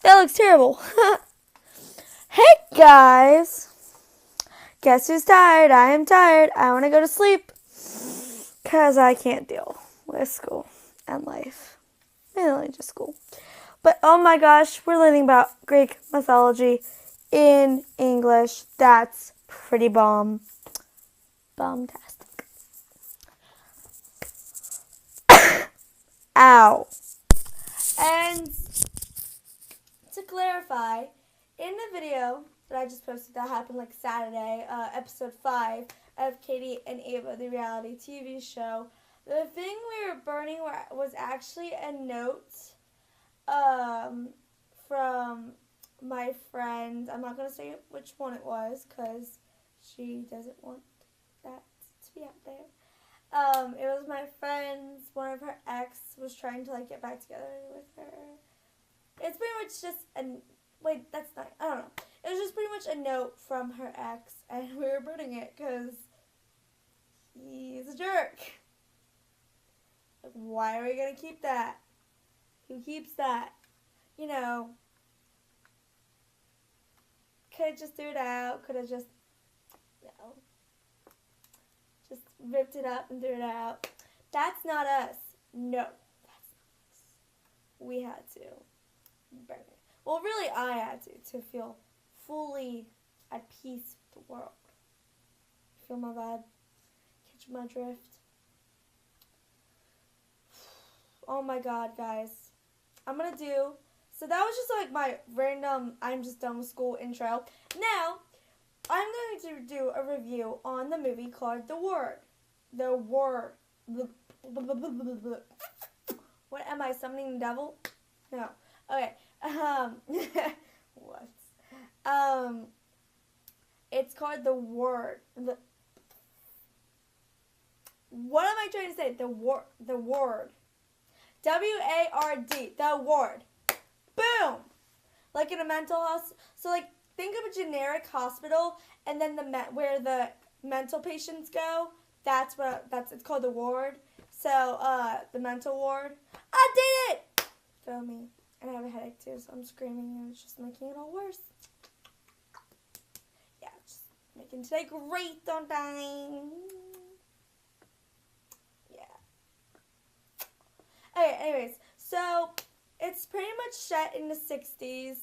That looks terrible. Hey guys. Guess who's tired? I am tired. I want to go to sleep. Because I can't deal with school and life. Mainly just school. But oh my gosh, we're learning about Greek mythology in English. That's pretty bomb. Bombastic. Ow. And to clarify, in the video that I just posted that happened like Saturday, episode 5 of Katie and Ava, the reality TV show, the thing we were burning was actually a note from my friend. I'm not going to say which one it was because she doesn't want that to be out there. It was my friend's, one of her ex was trying to like get back together with her. It's pretty much just wait, that's not, I don't know. It was just pretty much a note from her ex, and we were burning it because he's a jerk. Like, why are we going to keep that? Who keeps that? You know, could have just threw it out, could have just, just ripped it up and threw it out. That's not us. No, that's not us. We had to burn it. Well, really, I had to feel fully at peace with the world. Feel my vibe? Catch my drift? Oh my god, guys. I'm gonna do... So that was just like my random I'm just done with school intro. Now, I'm going to do a review on the movie called The Word. The Word. What am I, summoning the devil? No. Okay. What? It's called The Word. What am I trying to say? The Word. The Word. W-A-R-D. The Word. Boom! Like in a mental hospital. So, like, think of a generic hospital, and then where the mental patients go. It's called the ward. So, the mental ward. I did it! Feel me. And I have a headache too, so I'm screaming, and it's just making it all worse. Yeah, just making today great, don't I? Yeah. Okay, anyways, so it's pretty much set in the 60s,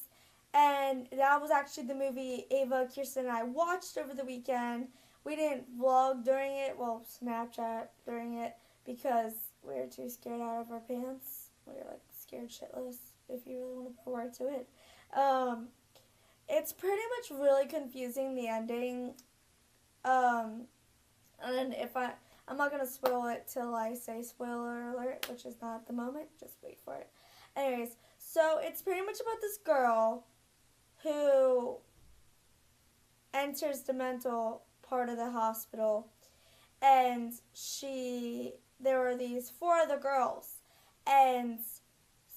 and that was actually the movie Ava, Kirsten, and I watched over the weekend. We didn't vlog during it, well, Snapchat during it, because we were too scared out of our pants. We were, like, scared shitless, if you really want to put a word to it. It's pretty much really confusing, the ending. And I'm not going to spoil it till I say spoiler alert, which is not at the moment. Just wait for it. Anyways, so it's pretty much about this girl who enters the mental part of the hospital, and there were these 4 other girls, and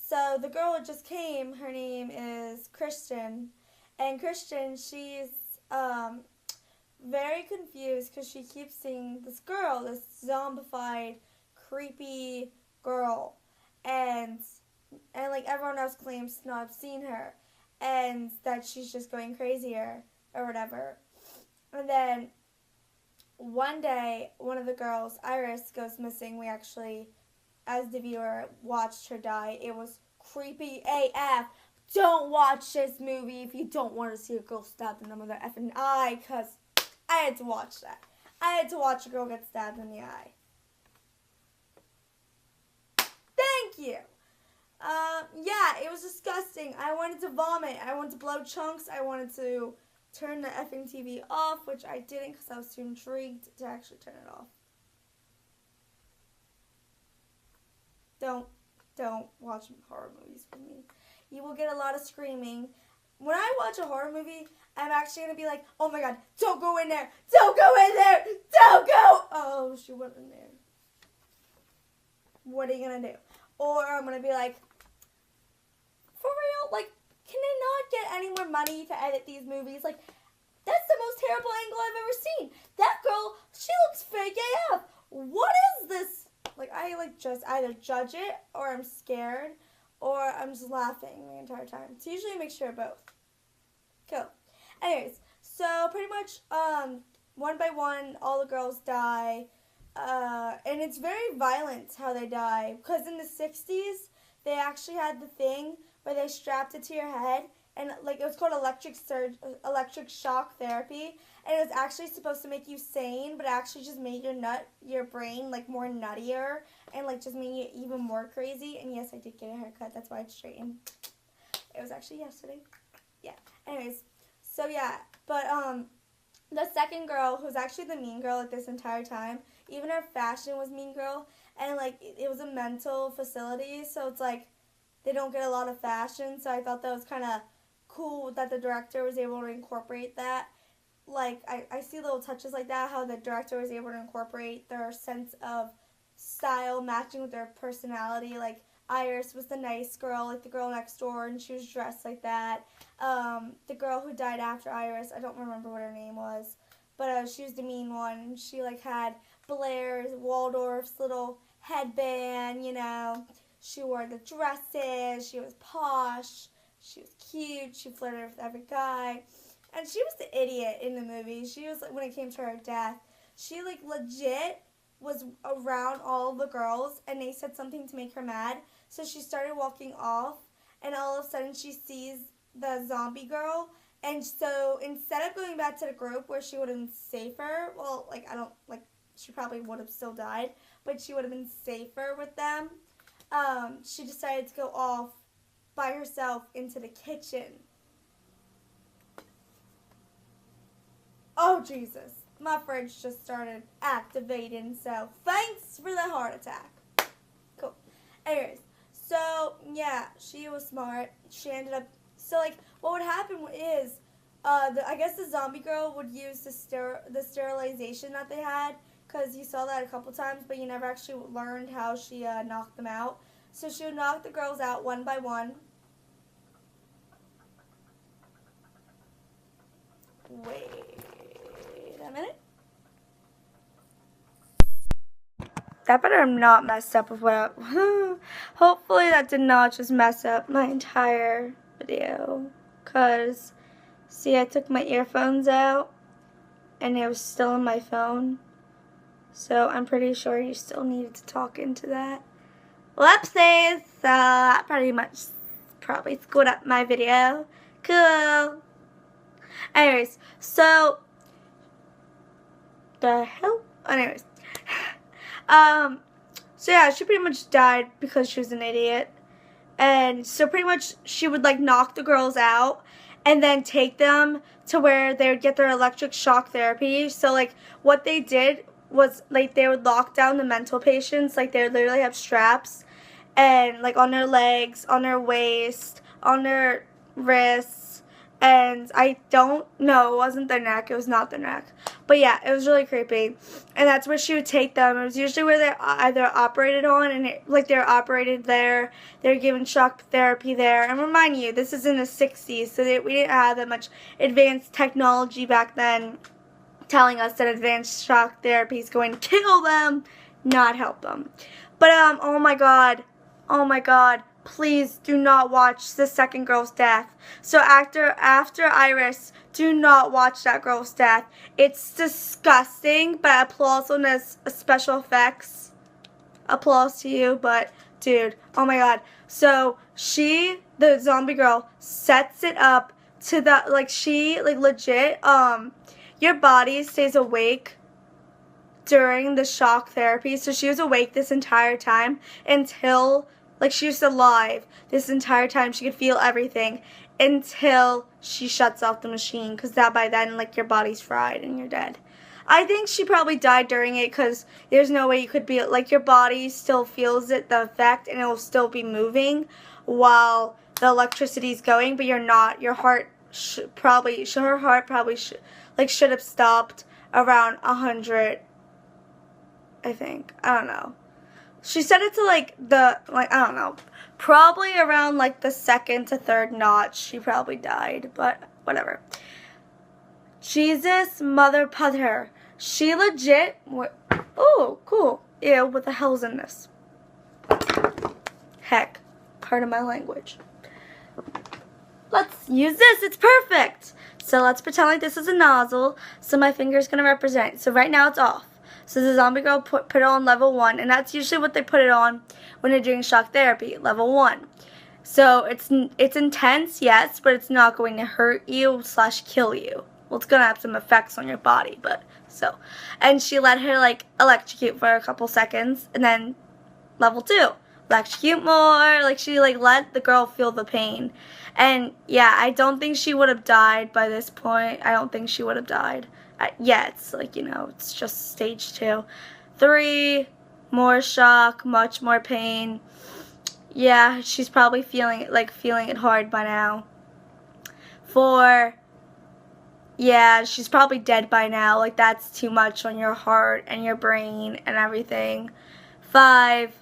so the girl that just came, her name is Kristen, and Kristen, she's very confused because she keeps seeing this girl, this zombified, creepy girl, and like everyone else claims to not have seen her, and that she's just going crazier or whatever. And then one day, one of the girls, Iris, goes missing. We actually, as the viewer, watched her die. It was creepy AF. Don't watch this movie if you don't want to see a girl stabbed in the mother effing eye, because I had to watch that. I had to watch a girl get stabbed in the eye. Thank you. Yeah, it was disgusting. I wanted to vomit. I wanted to blow chunks. I wanted to turn the effing TV off, which I didn't because I was too intrigued to actually turn it off. Don't watch horror movies with me. You will get a lot of screaming. When I watch a horror movie, I'm actually going to be like, oh my god, don't go in there. Don't go in there. Don't go. Oh, she went in there. What are you going to do? Or I'm going to be like, for real? Like, can they not get any more money to edit these movies? Like, that's the most terrible angle I've ever seen. That girl, she looks fake AF. What is this? Like, I, like, just either judge it or I'm scared or I'm just laughing the entire time. It's usually a mixture of both. Cool. Anyways, so pretty much one by one, all the girls die. And it's very violent how they die. Because in the 60s, they actually had the thing where they strapped it to your head. And like it was called electric shock therapy. And it was actually supposed to make you sane, but it actually just made your brain like more nuttier. And like just made you even more crazy. And yes, I did get a haircut. That's why it's straightened. It was actually yesterday. Yeah. Anyways, so yeah. But the second girl, who was actually the mean girl like this entire time, even her fashion was mean girl, and like it was a mental facility, so it's like they don't get a lot of fashion. So I thought that was kind of cool that the director was able to incorporate that. Like I see little touches like that, how the director was able to incorporate their sense of style matching with their personality. Like Iris was the nice girl, like the girl next door, and she was dressed like that. The girl who died after Iris, I don't remember what her name was, but she was the mean one. She like had Blair's, Waldorf's little headband, you know. She wore the dresses. She was posh. She was cute. She flirted with every guy. And she was the idiot in the movie. She was, like, when it came to her death, she like legit was around all the girls and they said something to make her mad. So she started walking off and all of a sudden she sees the zombie girl. And so instead of going back to the group where she would have been safer, well, like, she probably would have still died, but she would have been safer with them. She decided to go off by herself into the kitchen. Oh, Jesus. My fridge just started activating, so thanks for the heart attack. Cool. Anyways, so, yeah, she was smart. She ended up, so, like, what would happen is, I guess the zombie girl would use the sterilization that they had, because you saw that a couple times, but you never actually learned how she knocked them out. So she would knock the girls out one by one. Wait a minute. That better not mess up with what hopefully that did not just mess up my entire video. Because, see, I took my earphones out and it was still in my phone. So I'm pretty sure you still needed to talk into that. Whoopsies! So that pretty much probably screwed up my video. Cool. Anyways, so the hell? Anyways. So yeah, she pretty much died because she was an idiot. And so pretty much she would like knock the girls out and then take them to where they would get their electric shock therapy. So like what they did was like they would lock down the mental patients. Like they would literally have straps and like on their legs, on their waist, on their wrists. And I don't know, it wasn't their neck, it was not their neck. But yeah, it was really creepy. And that's where she would take them. It was usually where they're either operated on, and like they're operated there, they're given shock therapy there. And remind you, this is in the 60s, so we didn't have that much advanced technology back then telling us that advanced shock therapy is going to kill them, not help them. But oh my god, please do not watch the second girl's death. So after Iris, do not watch that girl's death. It's disgusting, but applause on this special effects. Applause to you, but dude, oh my god. So the zombie girl, sets it up to the, like she, like legit, your body stays awake during the shock therapy. So she was awake this entire time until, like, she was alive this entire time. She could feel everything until she shuts off the machine, because by then, like, your body's fried and you're dead. I think she probably died during it, because there's no way you could be, like, your body still feels it, the effect, and it will still be moving while the electricity's going, but you're not. Your heart should have stopped around 100, I think. I don't know. She said it to, I don't know, probably around, like, the second to third notch, she probably died, but whatever. Jesus, mother putter. She legit, oh, cool. Ew, what the hell's in this? Heck. pardon my language. Let's use this. It's perfect. So let's pretend like this is a nozzle. So my finger's going to represent. So right now it's off. So the zombie girl put it on level 1. And that's usually what they put it on when they're doing shock therapy. Level 1. So it's intense, yes, but it's not going to hurt you / kill you. Well, it's going to have some effects on your body, but so. And she let her, like, electrocute for a couple seconds. And then level 2. Electrocute more. Like, she, like, let the girl feel the pain. And, yeah, I don't think she would have died by this point. I don't think she would have died. Yeah, it's, like, you know, it's just stage 2. 3, more shock, much more pain. Yeah, she's probably feeling it hard by now. 4, yeah, she's probably dead by now. Like, that's too much on your heart and your brain and everything. 5,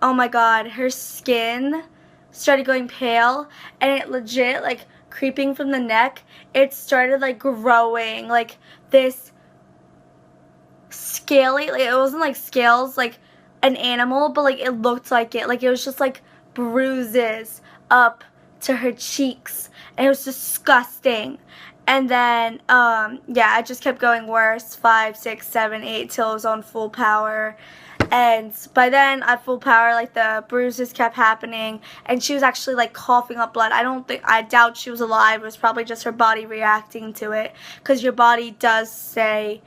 oh my god, her skin started going pale, and it legit, like, creeping from the neck, it started, like, growing, like, this scaly, like, it wasn't, like, scales, like, an animal, but, like, it looked like it. Like, it was just, like, bruises up to her cheeks, and it was disgusting. And then, yeah, it just kept going worse, 5, 6, 7, 8, till it was on full power. And by then, at full power, like, the bruises kept happening, and she was actually, like, coughing up blood. I doubt she was alive. It was probably just her body reacting to it, because your body does say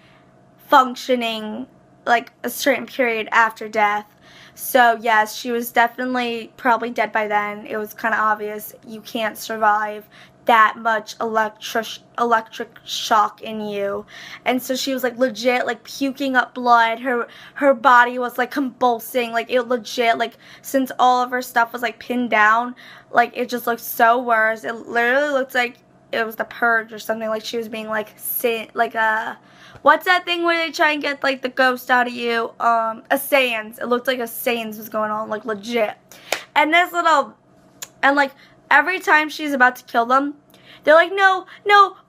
functioning, like, a certain period after death. So, yes, she was definitely probably dead by then. It was kind of obvious you can't survive that much electric shock in you. And so she was, like, legit, like, puking up blood. Her body was, like, convulsing. Like, it legit, like, since all of her stuff was, like, pinned down, like, it just looked so worse. It literally looked like it was the purge or something. Like, she was being, like, what's that thing where they try and get, like, the ghost out of you? A seance. It looked like a seance was going on, like, legit. And like, every time she's about to kill them, they're like, no,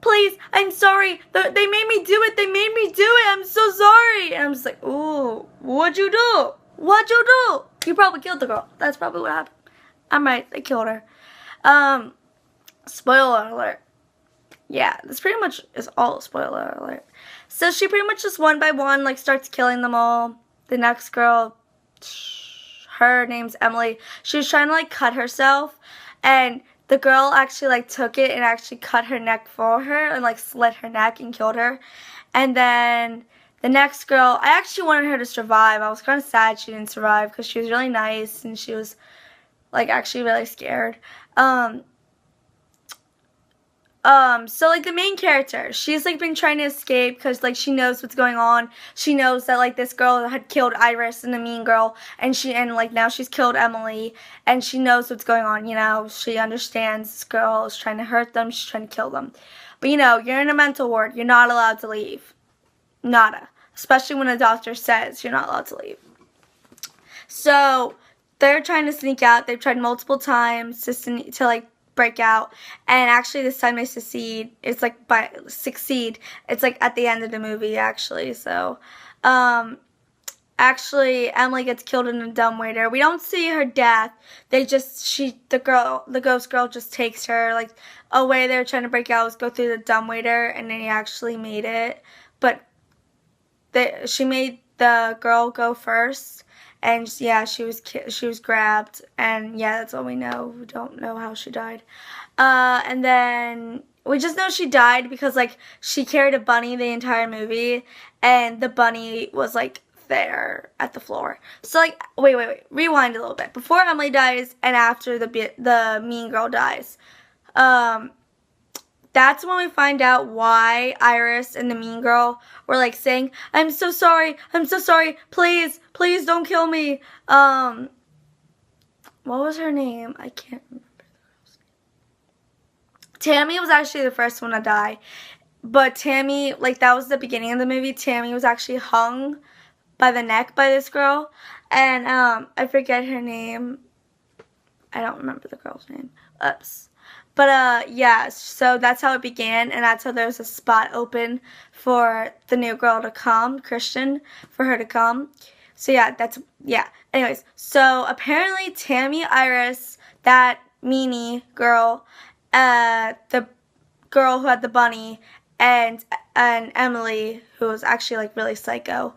please, I'm sorry. They made me do it. They made me do it. I'm so sorry. And I'm just like, ooh, what'd you do? What'd you do? You probably killed the girl. That's probably what happened. I'm right. They killed her. Spoiler alert. Yeah, this pretty much is all spoiler alert. So she pretty much just one by one, like, starts killing them all. The next girl, her name's Emily. She was trying to, like, cut herself, and the girl actually, like, took it and actually cut her neck for her and, like, slit her neck and killed her. And then the next girl, I actually wanted her to survive. I was kind of sad she didn't survive because she was really nice and she was, like, actually really scared. So, like, the main character, she's, like, been trying to escape because, like, she knows what's going on. She knows that, like, this girl had killed Iris and the mean girl, and like, now she's killed Emily, and she knows what's going on, you know. She understands this girl is trying to hurt them, she's trying to kill them. But, you know, you're in a mental ward, you're not allowed to leave. Nada. Especially when a doctor says you're not allowed to leave. So, they're trying to sneak out. They've tried multiple times to like, break out, and actually this time they succeed. It's like succeed. It's like at the end of the movie, actually. So, actually Emily gets killed in a dumbwaiter. We don't see her death. The ghost girl just takes her like away. They're trying to break out, was go through the dumbwaiter, and they actually made it. But she made the girl go first. And, yeah, she was grabbed, and, yeah, that's all we know. We don't know how she died. And then we just know she died because, like, she carried a bunny the entire movie, and the bunny was, like, there at the floor. So, like, wait, rewind a little bit. Before Emily dies and after the mean girl dies, that's when we find out why Iris and the mean girl were, like, saying, I'm so sorry, please don't kill me. What was her name? I can't remember the girl's name. Tammy was actually the first one to die. But Tammy, like, that was the beginning of the movie. Tammy was actually hung by the neck by this girl. And, I forget her name. I don't remember the girl's name. Oops. But, yeah, so that's how it began, and that's how there was a spot open for the new girl to come, Christian, for her to come. So yeah, yeah. Anyways, so apparently Tammy Iris, that meanie girl, the girl who had the bunny, and Emily, who was actually like really psycho,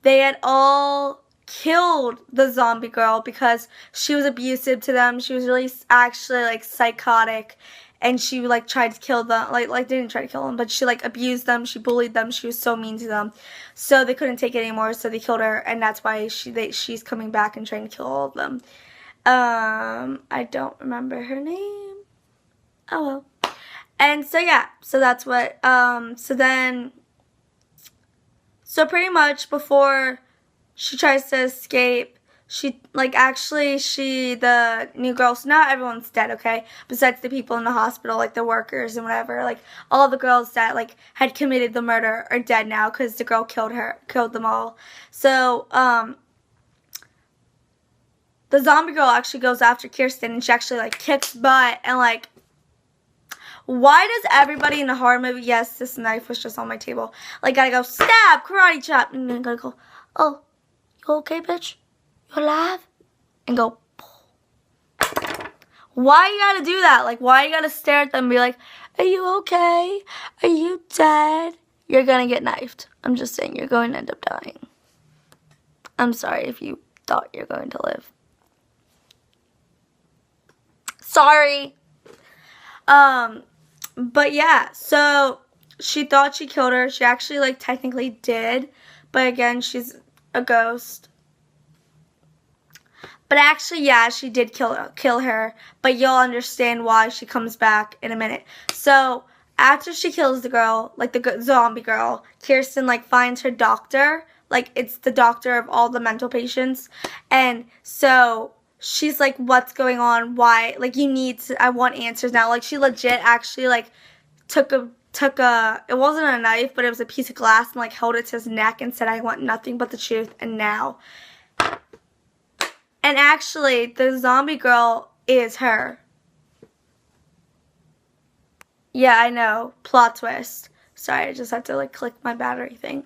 they had all killed the zombie girl because she was abusive to them. She was really actually like psychotic, and she like tried to kill them. Like didn't try to kill them, but she like abused them. She bullied them. She was so mean to them, so they couldn't take it anymore. So they killed her, and that's why she's coming back and trying to kill all of them. I don't remember her name. Oh well. And so yeah, so that's what. So pretty much before she tries to escape, the new girl, so not everyone's dead, okay? Besides the people in the hospital, like the workers and whatever, like all the girls that like had committed the murder are dead now because the girl killed them all. So, the zombie girl actually goes after Kirsten, and she actually like kicks butt, and like, why does everybody in a horror movie, yes, this knife was just on my table, like gotta go stab, karate chop, and then gotta go, oh, you okay, bitch? You alive? And go, why you gotta do that? Like, why you gotta stare at them and be like, are you okay? Are you dead? You're gonna get knifed. I'm just saying, you're going to end up dying. I'm sorry if you thought you're going to live. Sorry. But yeah, so she thought she killed her. She actually, like, technically did. But again, she's a ghost. But actually, yeah, she did kill her. But you'll understand why she comes back in a minute. So, after she kills the girl, like the zombie girl, Kirsten, like, finds her doctor. Like, it's the doctor of all the mental patients. And so she's like, what's going on? Why? Like, I want answers now. Like, she legit actually, like, took a, it wasn't a knife, but it was a piece of glass and, like, held it to his neck and said, I want nothing but the truth. And now. And actually, the zombie girl is her. Yeah, I know. Plot twist. Sorry, I just had to, like, click my battery thing.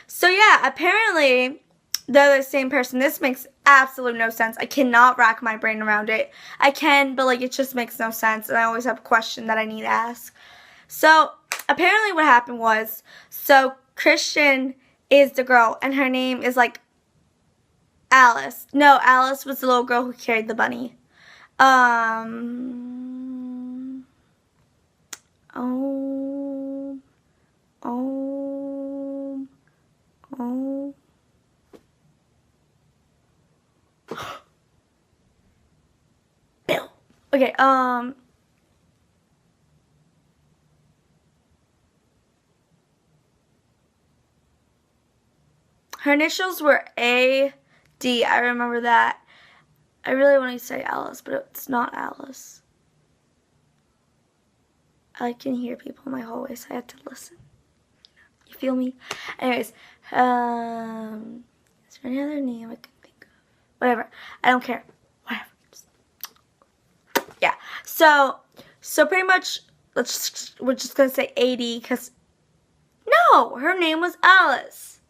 So, yeah, apparently, they're the same person. This makes absolutely no sense. I cannot rack my brain around it. I can, but, like, it just makes no sense. And I always have a question that I need to ask. So, apparently what happened was, so Kirsten is the girl, and her name is, like, Alice. No, Alice was the little girl who carried the bunny. Bill. Okay, her initials were A.D. I remember that. I really want to say Alice, but it's not Alice. I can hear people in my hallway, so I have to listen. You feel me? Anyways, is there any other name I can think of? Whatever. I don't care. Whatever. Yeah. So pretty much, we're just gonna say A.D. because no, her name was Alice.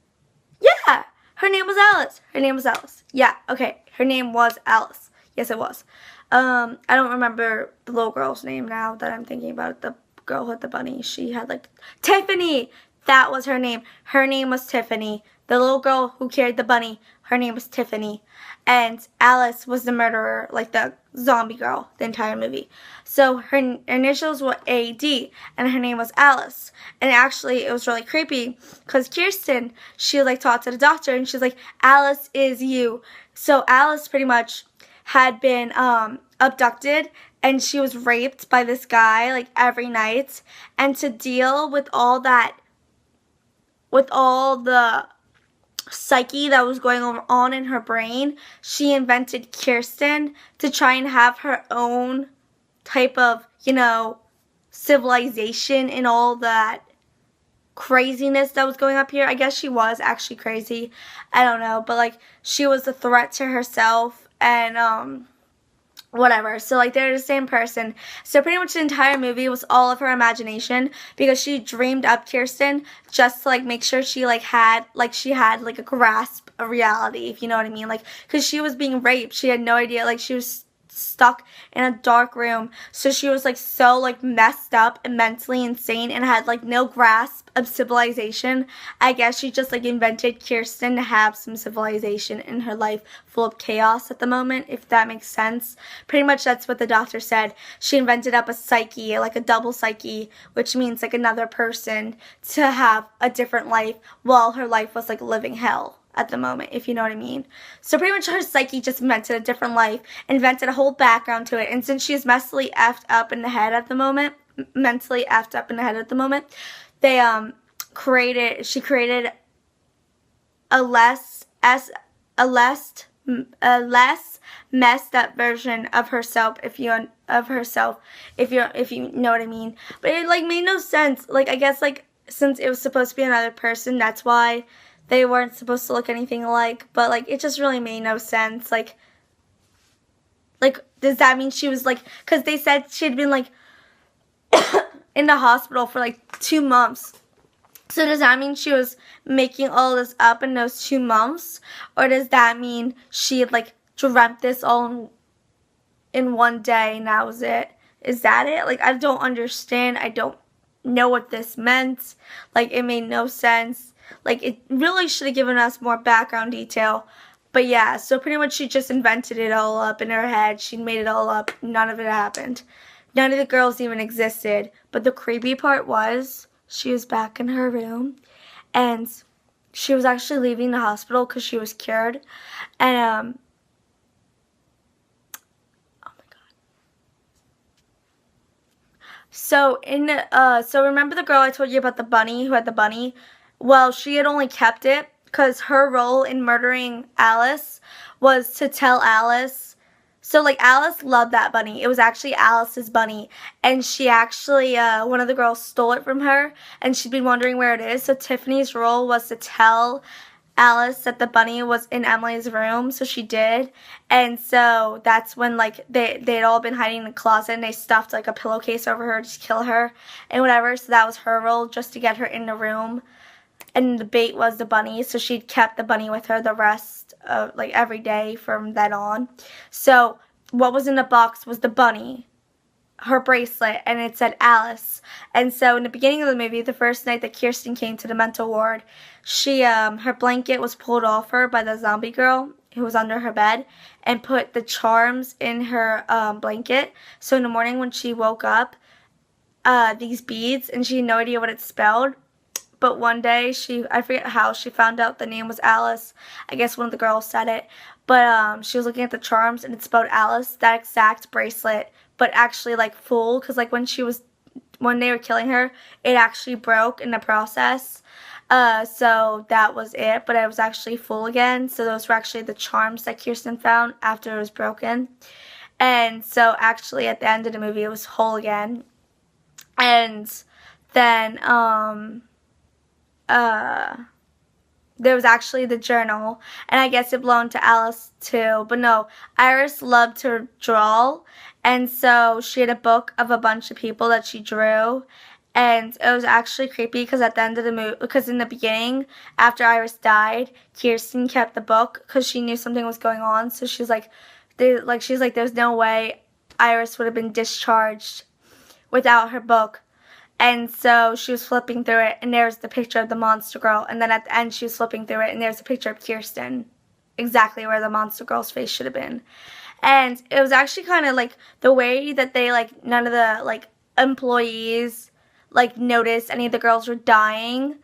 Yeah, her name was Alice. Her name was Alice. Yeah, okay. Her name was Alice. Yes, it was. I don't remember the little girl's name now that I'm thinking about it. The girl with the bunny. She had like Tiffany. That was her name. Her name was Tiffany. The little girl who carried the bunny, her name was Tiffany. And Alice was the murderer, like the zombie girl, the entire movie. So her initials were A.D. and her name was Alice. And actually, it was really creepy because Kirsten, she like talked to the doctor and she's like, Alice is you. So Alice pretty much had been abducted and she was raped by this guy like every night. And to deal with all that, with all the psyche that was going on in her brain, she invented Kirsten to try and have her own type of, civilization and all that craziness that was going up here. I guess she was actually crazy. I don't know, but like she was a threat to herself and whatever. So like they're the same person. So pretty much the entire movie was all of her imagination because she dreamed up Kirsten just to like make sure she had like a grasp of reality, if you know what I mean. Like because she was being raped, she had no idea. Like she was stuck in a dark room, so she was like so like messed up and mentally insane and had like no grasp of civilization. I guess she just like invented Kirsten to have some civilization in her life full of chaos at the moment, if that makes sense. Pretty much that's what the doctor said. She invented up a psyche, like a double psyche, which means like another person to have a different life while her life was like living hell at the moment, if you know what I mean. So pretty much her psyche just invented a different life, invented a whole background to it, and since she's mentally effed up in the head at the moment, they she created a less messed up version of herself, if you know what I mean. But it like made no sense. Like I guess like since it was supposed to be another person, that's why they weren't supposed to look anything alike, but like it just really made no sense. Like does that mean she was like, because they said she'd been like in the hospital for like 2 months. So does that mean she was making all this up in those 2 months, or does that mean she had like dreamt this all in one day and that was it? Is that it? Like I don't understand. I don't know what this meant. Like it made no sense. Like, it really should have given us more background detail. But yeah, so pretty much she just invented it all up in her head. She made it all up. None of it happened. None of the girls even existed. But the creepy part was she was back in her room. And she was actually leaving the hospital because she was cured. And, oh my God. So, so remember the girl I told you about, the bunny, who had the bunny? Well, she had only kept it because her role in murdering Alice was to tell Alice. So, like, Alice loved that bunny. It was actually Alice's bunny. And she actually, one of the girls stole it from her. And she'd been wondering where it is. So, Tiffany's role was to tell Alice that the bunny was in Emily's room. So, she did. And so, that's when, like, they'd all been hiding in the closet. And they stuffed, like, a pillowcase over her to kill her and whatever. So, that was her role, just to get her in the room. And the bait was the bunny, so she'd kept the bunny with her the rest of, like, every day from then on. So what was in the box was the bunny, her bracelet, and it said Alice. And so in the beginning of the movie, the first night that Kirsten came to the mental ward, she her blanket was pulled off her by the zombie girl who was under her bed and put the charms in her blanket. So in the morning when she woke up, these beads, and she had no idea what it spelled. But one day, I forget how, she found out the name was Alice. I guess one of the girls said it. But she was looking at the charms, and it spelled Alice, that exact bracelet, but actually, like, full. Because, like, when they were killing her, it actually broke in the process. So that was it. But it was actually full again. So those were actually the charms that Kirsten found after it was broken. And so, actually, at the end of the movie, it was whole again. And then, there was actually the journal, and I guess it belonged to Alice too, but no, Iris loved to draw, and so she had a book of a bunch of people that she drew, and it was actually creepy because at the end of the movie, because in the beginning, after Iris died, Kirsten kept the book because she knew something was going on, so she's like, there's no way Iris would have been discharged without her book. And so she was flipping through it, and there's the picture of the monster girl. And then at the end, she was flipping through it, and there's a picture of Kirsten, exactly where the monster girl's face should have been. And it was actually kind of like the way that they, like, none of the, like, employees, like, noticed any of the girls were dying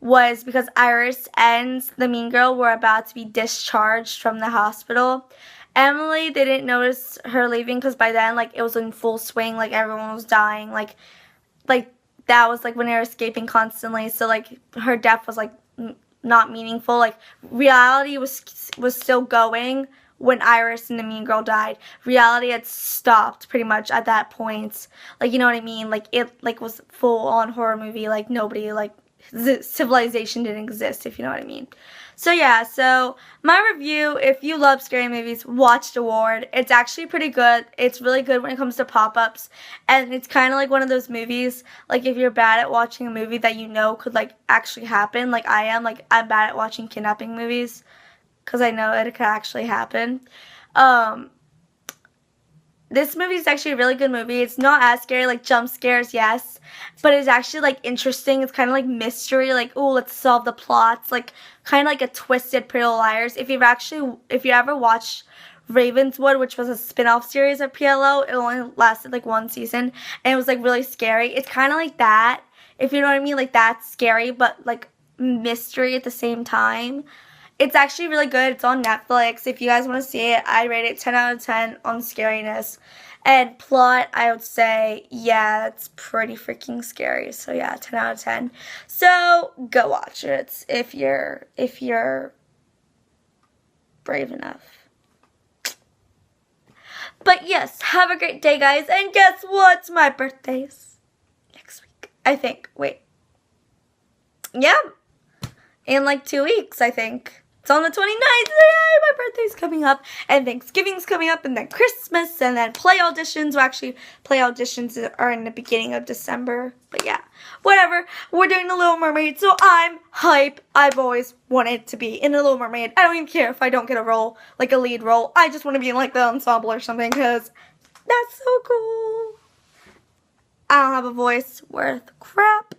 was because Iris and the mean girl were about to be discharged from the hospital. Emily, they didn't notice her leaving because by then, like, it was in full swing, like, everyone was dying, like that was, like, when they were escaping constantly, so, like, her death was, like, not meaningful. Like, reality was still going when Iris and the mean girl died. Reality had stopped pretty much at that point. Like, you know what I mean? Like, it, like, was full-on horror movie. Like, nobody, like, civilization didn't exist, if you know what I mean. So yeah, so my review, if you love scary movies, watch The Ward. It's actually pretty good. It's really good when it comes to pop-ups. And it's kind of like one of those movies, like if you're bad at watching a movie that you know could like actually happen, like I am. Like I'm bad at watching kidnapping movies because I know it could actually happen. This movie is actually a really good movie. It's not as scary, like jump scares, yes, but it's actually like interesting. It's kind of like mystery, like oh, let's solve the plots, like kind of like a twisted Pretty Little Liars. If you ever watched Ravenswood, which was a spin-off series of PLO, it only lasted like one season, and it was like really scary. It's kind of like that, if you know what I mean, like that's scary, but like mystery at the same time. It's actually really good. It's on Netflix. If you guys want to see it, I rate it 10 out of 10 on scariness. And plot, I would say, yeah, it's pretty freaking scary. So yeah, 10 out of 10. So go watch it if you're brave enough. But yes, have a great day, guys. And guess what? My birthday's next week, I think. Wait. Yeah. In like 2 weeks, I think. It's on the 29th, so yay, my birthday's coming up, and Thanksgiving's coming up, and then Christmas, and then play auditions. Well, actually, play auditions are in the beginning of December, but yeah, whatever. We're doing The Little Mermaid, so I'm hype. I've always wanted to be in The Little Mermaid. I don't even care if I don't get a role, like a lead role. I just want to be in like the ensemble or something, because that's so cool. I don't have a voice worth crap.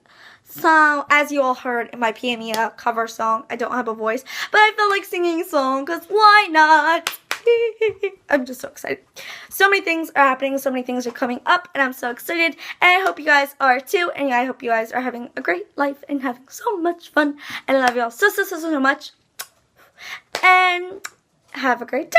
So, as you all heard in my PMEA cover song, I don't have a voice, but I felt like singing a song, because why not? I'm just so excited. So many things are happening, so many things are coming up, and I'm so excited, and I hope you guys are too, and I hope you guys are having a great life and having so much fun, and I love you all so, so, so, so much, and have a great day.